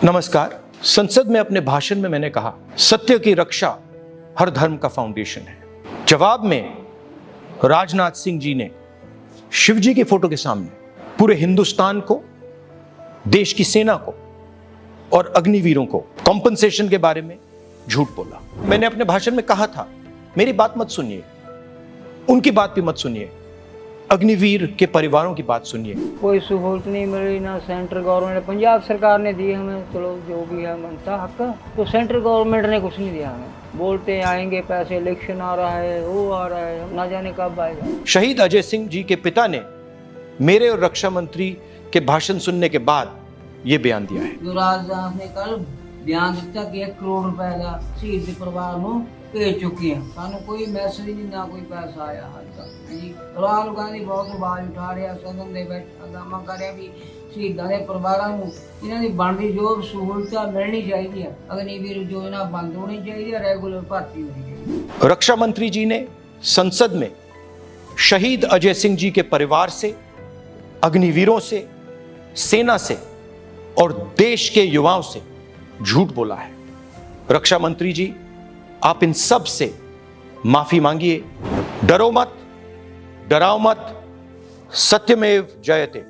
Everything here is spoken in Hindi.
नमस्कार। संसद में अपने भाषण में मैंने कहा सत्य की रक्षा हर धर्म का फाउंडेशन है। जवाब में राजनाथ सिंह जी ने शिव जी की फोटो के सामने पूरे हिंदुस्तान को, देश की सेना को और अग्निवीरों को कॉम्पनसेशन के बारे में झूठ बोला। मैंने अपने भाषण में कहा था मेरी बात मत सुनिए, उनकी बात भी मत सुनिए, अग्निवीर के परिवारों की बात सुनिए। कोई सहूलत नहीं मिली ना सेंट्रल गवर्नमेंट, पंजाब सरकार ने दी हमें, चलो जो भी है मनता हक, तो सेंट्रल गवर्नमेंट ने कुछ नहीं दिया हमें। बोलते आएंगे पैसे, इलेक्शन आ रहा है, वो आ रहा है, ना जाने कब आएगा। शहीद अजय सिंह जी के पिता ने मेरे और रक्षा मंत्री के भाषण सुनने के बाद ये बयान दिया है। जो राजनाथ ने कल बयान दिता कि 1 करोड़ रुपए का शहीद के परिवार को भेज चुके हैं, सानू कोई मैसेज नहीं, ना कोई पैसा आया हाल तक जी। राहुल गांधी बहुत आवाज उठा रहा, सदन दे बैठा हंगामा कर रहा भी शहीदां दे परिवारां नूं इन्हां दी बनदी जो सहूलतां मिलनी चाहिए, अग्निवीर योजना बंद होनी चाहिए, रेगुलर भर्ती होनी चाहिए। रक्षा मंत्री जी ने संसद में शहीद अजय सिंह जी के परिवार से, अग्निवीरों से, सेना से और देश के युवाओं से झूठ बोला है। रक्षा मंत्री जी, आप इन सब से माफी मांगिए। डरो मत, डराओ मत, सत्यमेव जयते।